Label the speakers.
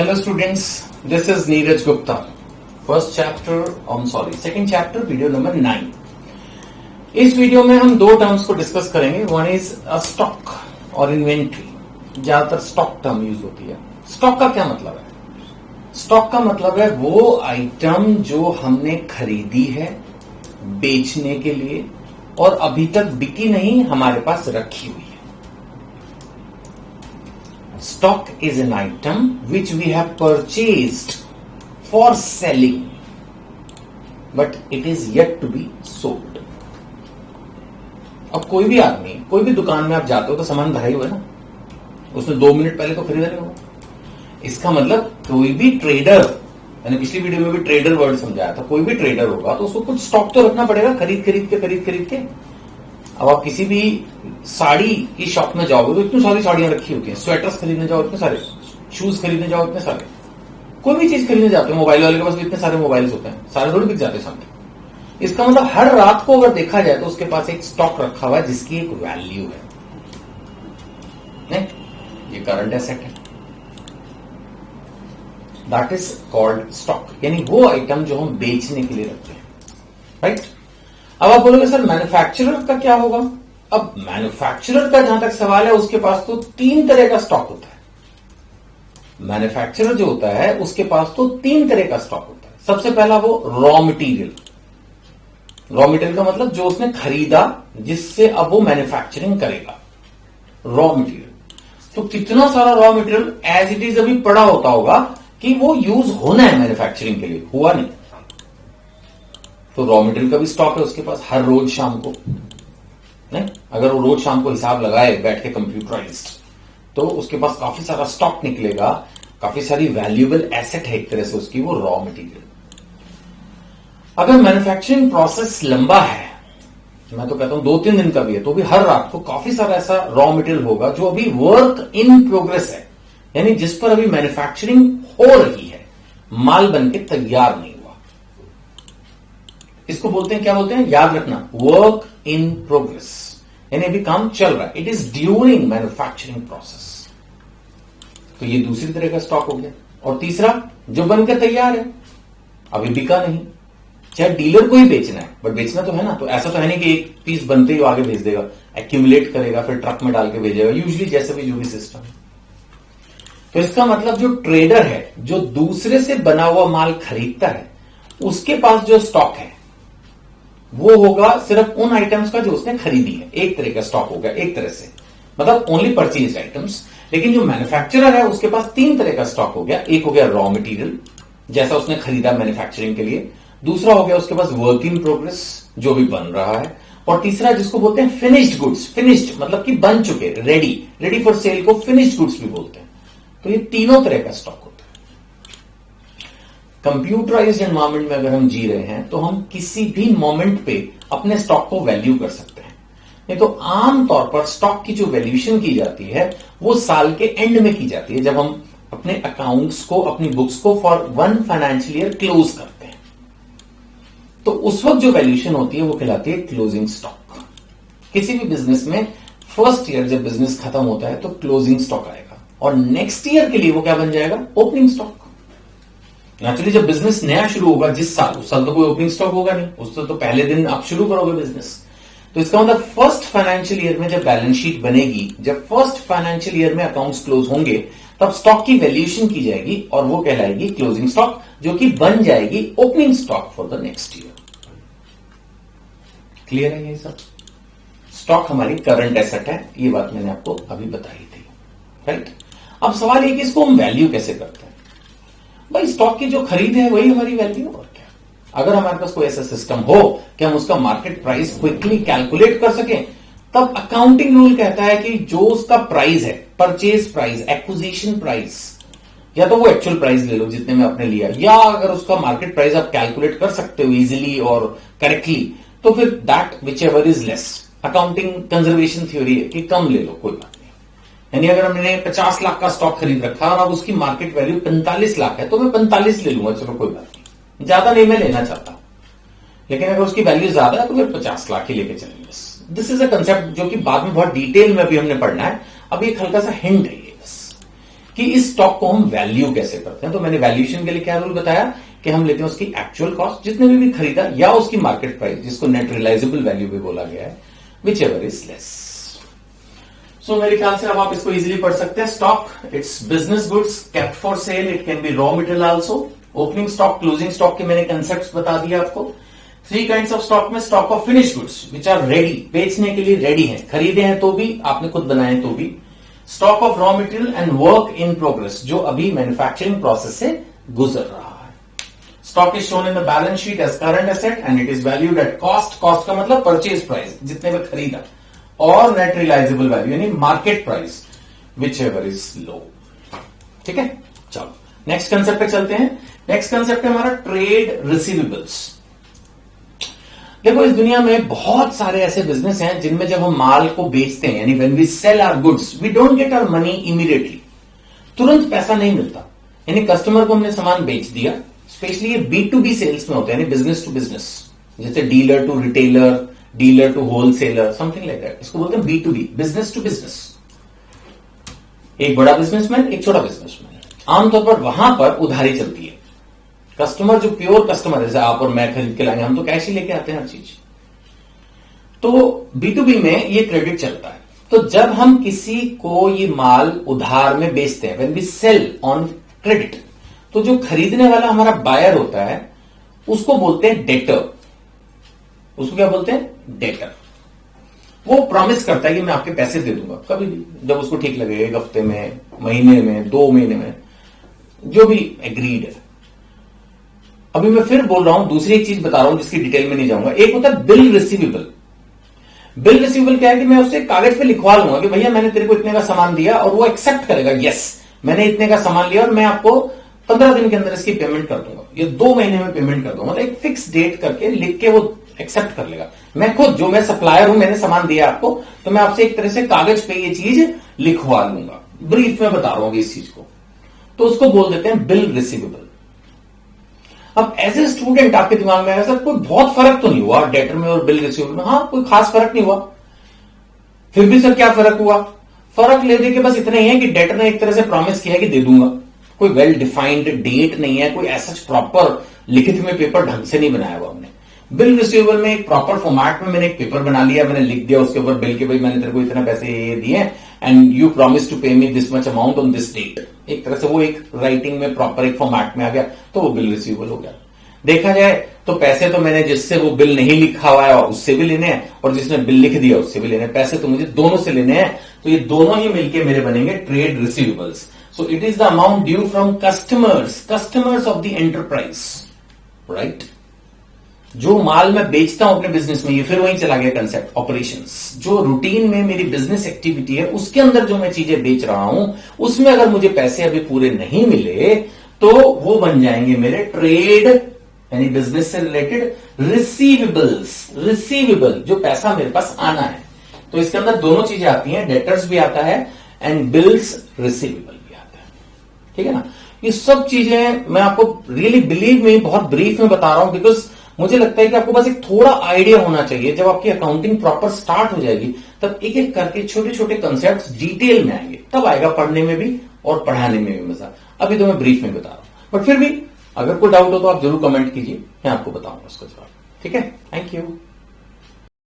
Speaker 1: Hello students, this is Neeraj Gupta. Second chapter, video number 9. इस video में हम दो टर्म्स को डिस्कस करेंगे. वन इज स्टॉक और इन्वेंट्री. ज्यादातर स्टॉक टर्म यूज होती है. स्टॉक का क्या मतलब है? स्टॉक का मतलब है वो आइटम जो हमने खरीदी है बेचने के लिए और अभी तक बिकी नहीं, हमारे पास रखी हुई है. Stock is an item which we have purchased for selling, but it is yet to be sold. अब कोई भी आदमी, कोई भी दुकान में आप जाते हो तो सामान भरा ही हुआ है ना, उसने 2 मिनट पहले तो खरीदा नहीं होगा. इसका मतलब कोई भी ट्रेडर, मैंने पिछली वीडियो में भी ट्रेडर वर्ड समझाया था, कोई भी ट्रेडर होगा तो उसको कुछ स्टॉक तो रखना पड़ेगा, खरीद के. अब आप किसी भी साड़ी की शॉप में जाओगे तो इतनी सारी साड़ियां रखी होती हैं. स्वेटर्स खरीदने जाओ इतने सारे, शूज खरीदने जाओ इतने सारे, कोई भी चीज खरीदने जाते हो, मोबाइल वाले के पास भी इतने सारे मोबाइल्स होते हैं, सारे थोड़ी बिक जाते हैं सामने. इसका मतलब हर रात को अगर देखा जाए तो उसके पास एक स्टॉक रखा हुआ है जिसकी एक वैल्यू है. नहीं, ये करंट एसेट है. दैट इज कॉल्ड स्टॉक, यानी वो आइटम जो हम बेचने के लिए रखते हैं. राइट. अब आप बोलोगे सर मैन्युफैक्चरर का क्या होगा? अब मैन्युफैक्चरर का जहां तक सवाल है उसके पास तो 3 तरह का स्टॉक होता है. मैन्युफैक्चरर जो होता है उसके पास तो 3 तरह का स्टॉक होता है. सबसे पहला वो रॉ मटेरियल. रॉ मटेरियल का मतलब जो उसने खरीदा जिससे अब वो मैन्युफैक्चरिंग करेगा. Raw material. तो कितना सारा raw material as it is अभी पड़ा होता होगा कि वो यूज होना है मैन्युफैक्चरिंग के लिए, हुआ नहीं. तो रॉ मटेरियल का भी स्टॉक है उसके पास हर रोज शाम को. नहीं, अगर वो रोज शाम को हिसाब लगाए बैठ के कंप्यूटराइज्ड, तो उसके पास काफी सारा स्टॉक निकलेगा, काफी सारी वैल्यूएबल एसेट है एक तरह से उसकी, वो रॉ मटेरियल. अगर मैन्युफैक्चरिंग प्रोसेस लंबा है, मैं तो कहता हूं 2-3 दिन का भी है, तो भी हर रात को काफी सारा ऐसा रॉ मटेरियल होगा जो अभी वर्क इन प्रोग्रेस है, यानी जिस पर अभी मैन्युफैक्चरिंग हो रही है, माल बन के तैयार नहीं हुआ. इसको बोलते हैं, क्या बोलते हैं, याद रखना, वर्क इन प्रोग्रेस, यानी अभी काम चल रहा है. It is during manufacturing process. तो ये दूसरी तरह का स्टॉक हो गया. और तीसरा जो बनकर तैयार है, अभी बिका नहीं, चाहे डीलर को ही बेचना है, बट बेचना तो है ना. तो ऐसा तो है नहीं कि एक पीस बनते ही आगे भेज देगा, एक्यूमुलेट करेगा फिर ट्रक में डाल के भेजेगा, यूजुअली जैसे भी जो भी सिस्टम. तो इसका मतलब जो ट्रेडर है, जो दूसरे से बना हुआ माल खरीदता है, उसके पास जो स्टॉक है वो होगा सिर्फ उन आइटम्स का जो उसने खरीदी है. एक तरह का स्टॉक हो गया, एक तरह से मतलब ओनली परचेज आइटम्स. लेकिन जो मैन्युफैक्चरर है उसके पास 3 तरह का स्टॉक हो गया. एक हो गया रॉ मटेरियल, जैसा उसने खरीदा मैन्युफैक्चरिंग के लिए. दूसरा हो गया उसके पास वर्क इन प्रोग्रेस, जो भी बन रहा है. और तीसरा जिसको बोलते हैं फिनिश्ड गुड्स. फिनिश्ड मतलब कि बन चुके, रेडी फॉर सेल को फिनिश्ड गुड्स भी बोलते हैं. तो ये तीनों तरह का स्टॉक होता है. कंप्यूटराइज्ड एनवायरमेंट में अगर हम जी रहे हैं तो हम किसी भी मोमेंट पे अपने स्टॉक को वैल्यू कर सकते हैं. नहीं तो आमतौर पर स्टॉक की जो वैल्यूएशन की जाती है वो साल के एंड में की जाती है, जब हम अपने अकाउंट्स को, अपनी बुक्स को फॉर 1 फाइनेंशियल ईयर क्लोज करते हैं. तो उस वक्त जो वैल्यूएशन होती है वो कहलाती है क्लोजिंग स्टॉक. किसी भी बिजनेस में फर्स्ट ईयर जब बिजनेस खत्म होता है तो क्लोजिंग स्टॉक आएगा, और नेक्स्ट ईयर के लिए वो क्या बन जाएगा, ओपनिंग स्टॉक. नेचुरली जब बिजनेस नया शुरू होगा जिस साल, उस साल तो कोई ओपनिंग स्टॉक होगा नहीं, उससे तो पहले दिन आप शुरू करोगे बिजनेस. तो इसका मतलब फर्स्ट फाइनेंशियल ईयर में जब बैलेंस शीट बनेगी, जब फर्स्ट फाइनेंशियल ईयर में अकाउंट्स क्लोज होंगे, तब स्टॉक की वैल्यूएशन की जाएगी और वो कहलाएगी क्लोजिंग स्टॉक, जो कि बन जाएगी opening stock for the next year. Clear है ये सब? स्टॉक हमारी करंट एसेट है, ये बात मैंने आपको अभी बताई थी. राइट. अब सवाल ये कि इसको हम वैल्यू कैसे करते हैं. भाई स्टॉक की जो खरीद है वही हमारी वैल्यू. और क्या, अगर हमारे पास कोई ऐसा सिस्टम हो कि हम उसका मार्केट प्राइस क्विकली कैलकुलेट कर सकें, तब अकाउंटिंग रूल कहता है कि जो उसका प्राइस है, परचेज प्राइस, एक्विजिशन प्राइस, या तो वो एक्चुअल प्राइस ले लो जितने में आपने लिया, या अगर उसका मार्केट प्राइस आप कैलकुलेट कर सकते हो इजीली और करेक्टली, तो फिर that which ever is less. Accounting conservation theory है कि कम ले लो, कोई बात नहीं. यानी अगर हमने 50 लाख का स्टॉक खरीद रखा और अब उसकी मार्केट वैल्यू 45 लाख है, तो मैं 45 ले लूंगा, चलो कोई बात नहीं, ज्यादा नहीं मैं लेना चाहता. लेकिन अगर उसकी वैल्यू ज्यादा है तो फिर 50 लाख ही लेके चलेंगे. दिस इज अ कंसेप्ट जो कि बाद में बहुत डिटेल में अभी हमने पढ़ना है. अभी एक हल्का सा हिंट है ये बस. कि इस स्टॉक को हम वैल्यू कैसे करते हैं। तो मैंने वैल्यूएशन के लिए क्या रूल बताया कि हम लेते हैं उसकी एक्चुअल कॉस्ट जितने भी खरीदा या उसकी मार्केट प्राइस जिसको नेट रियलाइजेबल वैल्यू भी बोला गया है, विच एवर इज लेस। सो मेरे ख्याल से अब आप इसको इजीली पढ़ सकते हैं। Stock, it's business goods kept for sale, it can be raw material also. Opening stock, closing stock के मैंने कंसेप्ट बता दिया आपको। 3 काइंड्स ऑफ स्टॉक में stock of finish goods which are ready, बेचने के लिए रेडी हैं, खरीदे हैं तो भी, आपने खुद बनाए तो भी। Stock of raw material and work in progress, जो अभी मैन्युफैक्चरिंग प्रोसेस से गुजर रहा है। Stock is shown in the balance sheet as current asset and it is valued at cost. Cost का मतलब परचेज प्राइस, जितने में खरीदा, और नेट रियलाइजेबल वैल्यू यानी market price whichever is low. ठीक है, चलो नेक्स्ट कंसेप्ट पे चलते हैं। नेक्स्ट कंसेप्ट है हमारा ट्रेड रिसीवेबल्स। देखो, इस दुनिया में बहुत सारे ऐसे बिजनेस हैं जिनमें जब हम माल को बेचते हैं, यानी when we sell our goods, we don't get our money immediately, तुरंत पैसा नहीं मिलता। यानी कस्टमर को हमने सामान बेच दिया, स्पेशली ये B2B सेल्स में होता है, यानी बिजनेस टू बिजनेस, जैसे dealer to retailer, dealer to wholesaler, something like that. इसको बोलते हैं B2B, बिजनेस टू बिजनेस। एक बड़ा बिजनेसमैन, एक छोटा बिजनेसमैन, आमतौर पर वहां पर उधारी चलती है। कस्टमर जो प्योर कस्टमर, जैसे आप और मैं खरीद के लाएंगे, हम तो कैश ही लेके आते हैं हर चीज। तो B2B में ये क्रेडिट चलता है। तो जब हम किसी को ये माल उधार में बेचते हैं, when we sell on credit, तो जो खरीदने वाला हमारा बायर होता है उसको बोलते हैं डेटर। उसको क्या बोलते हैं? डेटर। वो प्रॉमिस करता है कि मैं आपके पैसे दे दूंगा कभी भी, जब उसको ठीक लगेगा, 1 हफ्ते में, महीने में, 2 महीने में, जो भी एग्रीड है। अभी मैं फिर बोल रहा हूं, दूसरी एक चीज बता रहा हूं जिसकी डिटेल में नहीं जाऊंगा। एक होता है बिल रिसीवेबल। बिल रिसीवेबल क्या है कि मैं उससे कागज पे लिखवा लूंगा कि भैया मैंने तेरे को इतने का सामान दिया, और वो एक्सेप्ट करेगा, यस मैंने इतने का सामान लिया और मैं आपको 15 दिन के अंदर इसकी पेमेंट कर दूंगा या 2 महीने में पेमेंट कर दूंगा। मतलब एक फिक्स डेट करके लिख के वो एक्सेप्ट कर लेगा। मैं खुद, जो मैं सप्लायर हूं, मैंने सामान दिया आपको, तो मैं आपसे एक तरह से कागज पे ये चीज लिखवा लूंगा। ब्रीफ में बता रहा हूं इस चीज को, तो उसको बोल देते हैं बिल रिसीवेबल। अब एज ए स्टूडेंट आपके दिमाग में आया, सर कोई बहुत फर्क तो नहीं हुआ डेटर में और बिल रिसीवेबल में? हाँ, कोई खास फर्क नहीं हुआ। फिर भी सर क्या फर्क हुआ? फर्क ले दे के बस इतना ही है कि डेटर ने एक तरह से प्रॉमिस किया कि दे दूंगा। कोई वेल डिफाइंड डेट नहीं है, कोई ऐसा प्रॉपर लिखित में पेपर ढंग से नहीं बनाया हुआ हमने। बिल रिसीवेबल में एक प्रॉपर फॉर्मेट में मैंने एक पेपर बना लिया, मैंने लिख दिया उसके ऊपर बिल के, भाई मैंने तेरे को इतना पैसे ये दिए and you promise to pay me this much amount on this date. एक तरह से वो एक राइटिंग में प्रॉपर एक फॉर्मेट में आ गया, तो वो बिल रिसीवेबल हो गया। देखा जाए तो पैसे तो मैंने जिससे वो बिल नहीं लिखा हुआ है उससे भी लेने हैं, और जिसने बिल लिख दिया उससे भी लेने हैं। पैसे तो मुझे दोनों से लेने हैं, तो ये दोनों ही मिलके मेरे बनेंगे trade receivables. So it is the amount due from customers of the enterprise, right. जो माल मैं बेचता हूं अपने बिजनेस में, ये फिर वहीं चला गया कंसेप्ट ऑपरेशंस। जो रूटीन में मेरी बिजनेस एक्टिविटी है उसके अंदर जो मैं चीजें बेच रहा हूं, उसमें अगर मुझे पैसे अभी पूरे नहीं मिले तो वो बन जाएंगे मेरे ट्रेड यानी बिजनेस से रिलेटेड रिसीवेबल्स। रिसीवेबल, जो पैसा मेरे पास आना है। तो इसके अंदर दोनों चीजें आती हैं, डेटर्स भी आता है एंड बिल्स रिसीवेबल भी आता है। ठीक है ना। ये सब चीजें मैं आपको रियली बिलीव में बहुत ब्रीफ में बता रहा हूं, बिकॉज मुझे लगता है कि आपको बस एक थोड़ा आइडिया होना चाहिए। जब आपकी अकाउंटिंग प्रॉपर स्टार्ट हो जाएगी, तब एक एक करके छोटे छोटे कंसेप्ट डिटेल में आएंगे, तब आएगा पढ़ने में भी और पढ़ाने में भी मजा। अभी तो मैं ब्रीफ में बता रहा हूं, बट फिर भी अगर कोई डाउट हो तो आप जरूर कमेंट कीजिए, मैं आपको बताऊंगा उसका जवाब। ठीक है, थैंक यू।